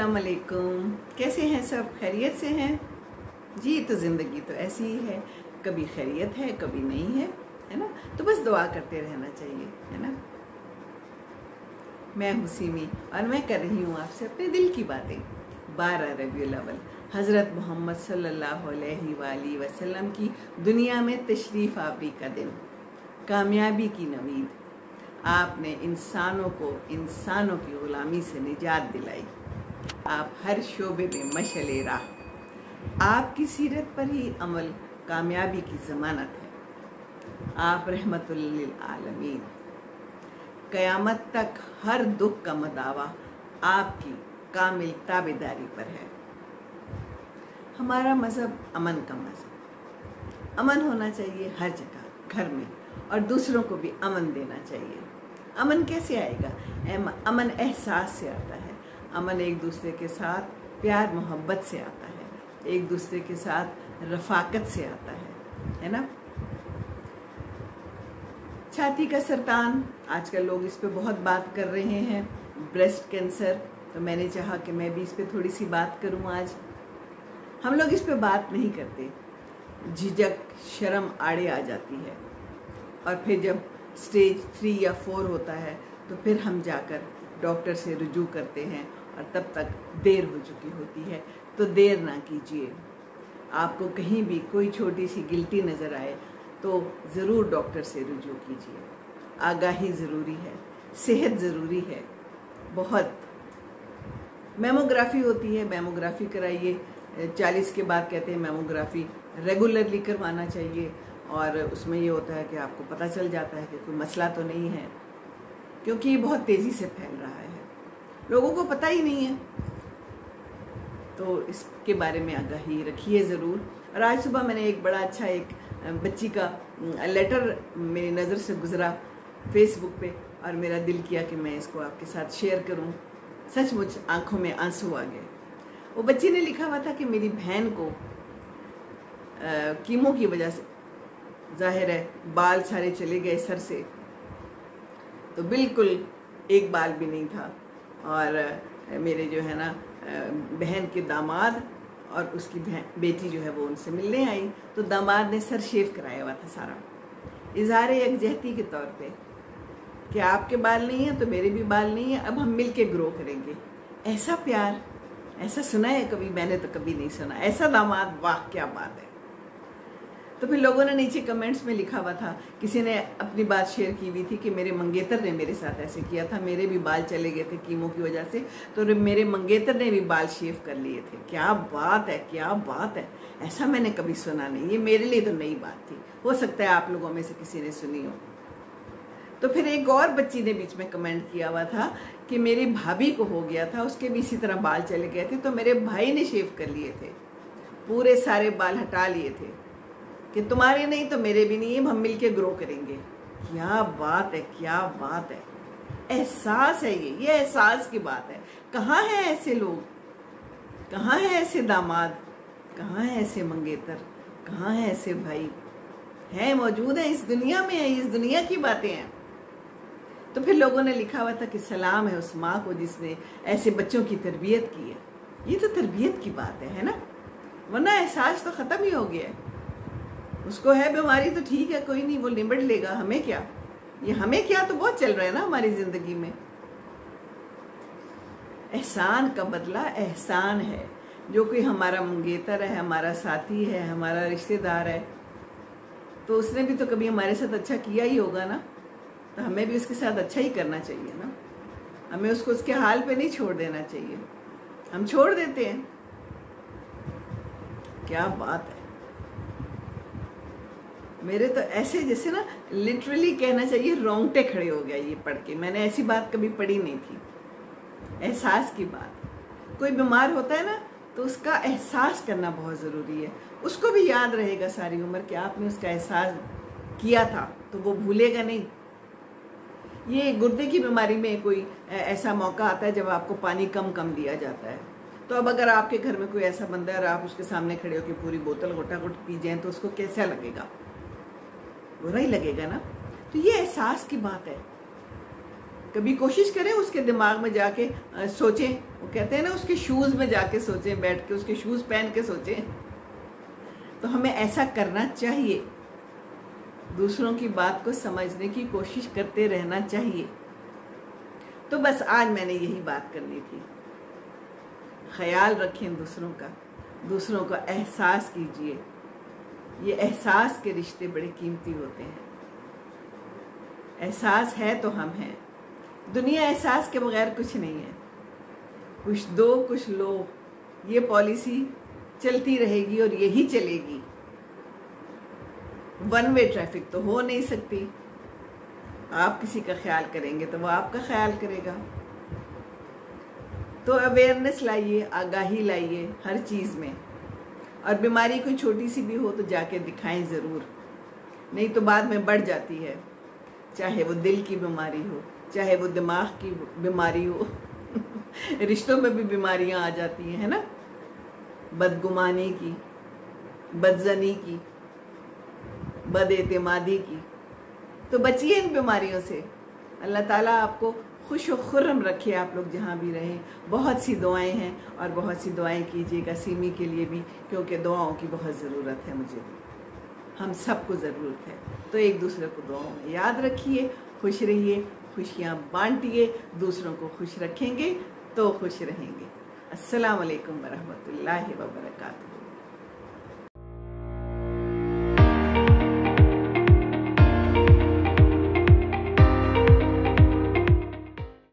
अस्सलाम वालेकुम। कैसे हैं सब? खैरियत से हैं जी? तो ज़िंदगी तो ऐसी ही है, कभी खैरियत है कभी नहीं है ना। तो बस दुआ करते रहना चाहिए, है ना। मैं हूँ सिमी और मैं कर रही हूँ आपसे अपने दिल की बातें। 12 रबीउल अव्वल हज़रत मोहम्मद सल्लल्लाहु अलैहि वसल्लम की दुनिया में तशरीफ़ आवरी का दिन, कामयाबी की नवीद। आपने इंसानों को इंसानों की ग़ुलामी से निजात दिलाई। आप हर शोबे में मशअले राह। आपकी सीरत पर ही अमल कामयाबी की ज़मानत है। आप रहमतुल लिल आलमीन। क़यामत तक हर दुख का मदावा आपकी कामिल ताबेदारी पर है। हमारा मज़हब अमन का मज़हब। अमन होना चाहिए हर जगह, घर में, और दूसरों को भी अमन देना चाहिए। अमन कैसे आएगा? अमन एहसास से आता है। अमन एक दूसरे के साथ प्यार मोहब्बत से आता है, एक दूसरे के साथ रफ़ाकत से आता है ना। छाती का सरतान, आजकल लोग इस पे बहुत बात कर रहे हैं, ब्रेस्ट कैंसर। तो मैंने चाहा कि मैं भी इस पे थोड़ी सी बात करूं आज। हम लोग इस पे बात नहीं करते, झिझक शर्म आड़े आ जाती है, और फिर जब स्टेज 3 या 4 होता है तो फिर हम जाकर डॉक्टर से रुजू करते हैं, और तब तक देर हो चुकी होती है। तो देर ना कीजिए। आपको कहीं भी कोई छोटी सी गिल्टी नज़र आए तो ज़रूर डॉक्टर से रुजू कीजिए। आगाही ज़रूरी है, सेहत ज़रूरी है बहुत। मेमोग्राफी होती है, मेमोग्राफी कराइए। 40 के बाद कहते हैं मेमोग्राफी रेगुलरली करवाना चाहिए, और उसमें ये होता है कि आपको पता चल जाता है कि कोई मसला तो नहीं है, क्योंकि ये बहुत तेज़ी से फैल रहा है, लोगों को पता ही नहीं है। तो इसके बारे में आगाही रखिए ज़रूर। और आज सुबह मैंने एक बड़ा अच्छा एक बच्ची का लेटर मेरी नज़र से गुज़रा फेसबुक पे, और मेरा दिल किया कि मैं इसको आपके साथ शेयर करूं। सचमुच आंखों में आंसू आ गए। वो बच्ची ने लिखा हुआ था कि मेरी बहन को कीमो की वजह से, जाहिर है बाल सारे चले गए सर से, तो बिल्कुल एक बाल भी नहीं था। और मेरे जो है ना बहन के दामाद और उसकी बेटी जो है वो उनसे मिलने आई, तो दामाद ने सर शेव कराया हुआ था सारा, इज़हार यकजहती के तौर पे कि आपके बाल नहीं है तो मेरे भी बाल नहीं है, अब हम मिल के ग्रो करेंगे। ऐसा प्यार, ऐसा सुना है कभी? मैंने तो कभी नहीं सुना ऐसा दामाद। वाह क्या बात है। तो फिर लोगों ने नीचे कमेंट्स में लिखा हुआ था, किसी ने अपनी बात शेयर की हुई थी कि मेरे मंगेतर ने मेरे साथ ऐसे किया था, मेरे भी बाल चले गए थे कीमो की वजह से, तो मेरे मंगेतर ने भी बाल शेव कर लिए थे। क्या बात है, क्या बात है। ऐसा मैंने कभी सुना नहीं, ये मेरे लिए तो नई बात थी। हो सकता है आप लोगों में से किसी ने सुनी हो। तो फिर एक और बच्ची ने बीच में कमेंट किया हुआ था कि मेरी भाभी को हो गया था, उसके भी इसी तरह बाल चले गए थे, तो मेरे भाई ने शेव कर लिए थे, पूरे सारे बाल हटा लिए थे कि तुम्हारे नहीं तो मेरे भी नहीं है, हम मिलके ग्रो करेंगे। क्या बात है, क्या बात है। एहसास है ये एहसास की बात है। कहाँ है ऐसे लोग, कहाँ है ऐसे दामाद, कहाँ है ऐसे मंगेतर, कहाँ है ऐसे भाई? हैं, मौजूद है, इस दुनिया में है, इस दुनिया की बातें हैं। तो फिर लोगों ने लिखा हुआ था कि सलाम है उस माँ को जिसने ऐसे बच्चों की तरबियत की है। ये तो तरबियत की बात है ना, वरना एहसास तो ख़त्म ही हो गया है। उसको है बीमारी तो ठीक है, कोई नहीं, वो निबट लेगा, हमें क्या। ये हमें क्या तो बहुत चल रहा है ना हमारी ज़िंदगी में। एहसान का बदला एहसान है। जो कोई हमारा मंगेतर है, हमारा साथी है, हमारा रिश्तेदार है, तो उसने भी तो कभी हमारे साथ अच्छा किया ही होगा ना, तो हमें भी उसके साथ अच्छा ही करना चाहिए ना। हमें उसको उसके हाल पे नहीं छोड़ देना चाहिए। हम छोड़ देते हैं। क्या बात है। मेरे तो ऐसे जैसे ना लिटरली कहना चाहिए रोंगटे खड़े हो गया ये पढ़ के। मैंने ऐसी बात कभी पढ़ी नहीं थी। एहसास की बात। कोई बीमार होता है ना तो उसका एहसास करना बहुत ज़रूरी है। उसको भी याद रहेगा सारी उम्र कि आपने उसका एहसास किया था, तो वो भूलेगा नहीं। ये गुर्दे की बीमारी में कोई ऐसा मौका आता है जब आपको पानी कम कम दिया जाता है, तो अब अगर आपके घर में कोई ऐसा बंदा है और आप उसके सामने खड़े होकर पूरी बोतल गोटा गोट पी जाएं तो उसको कैसा लगेगा? बुरा ही लगेगा ना। तो ये एहसास की बात है। कभी कोशिश करें उसके दिमाग में जाके सोचें। वो कहते हैं ना, उसके शूज़ में जाके सोचें, बैठ के उसके शूज़ पहन के सोचें। तो हमें ऐसा करना चाहिए, दूसरों की बात को समझने की कोशिश करते रहना चाहिए। तो बस आज मैंने यही बात करनी थी। ख्याल रखें दूसरों का, दूसरों का एहसास कीजिए। ये एहसास के रिश्ते बड़े कीमती होते हैं। एहसास है तो हम हैं। दुनिया एहसास के बगैर कुछ नहीं है। कुछ दो कुछ लो, ये पॉलिसी चलती रहेगी और यही चलेगी। वन वे ट्रैफिक तो हो नहीं सकती। आप किसी का ख्याल करेंगे तो वो आपका ख्याल करेगा। तो अवेयरनेस लाइए, आगाही लाइए हर चीज़ में। और बीमारी कोई छोटी सी भी हो तो जाके दिखाएं ज़रूर, नहीं तो बाद में बढ़ जाती है। चाहे वो दिल की बीमारी हो, चाहे वो दिमाग की बीमारी हो रिश्तों में भी बीमारियां आ जाती हैं, है ना, बदगुमानी की, बदजनी की, बदएतिमादी की। तो बचिए इन बीमारियों से। अल्लाह ताला आपको खुश और खुर्रम रखे, आप लोग जहाँ भी रहें। बहुत सी दुआएं हैं और बहुत सी दुआएं कीजिएगा सीमी के लिए भी, क्योंकि दुआओं की बहुत ज़रूरत है मुझे, हम सबको ज़रूरत है। तो एक दूसरे को दुआओं में याद रखिए, खुश रहिए, खुशियाँ बांटिए, दूसरों को खुश रखेंगे तो खुश रहेंगे। अस्सलाम वालेकुम वरहमतुल्लाहि व बरकातुहू।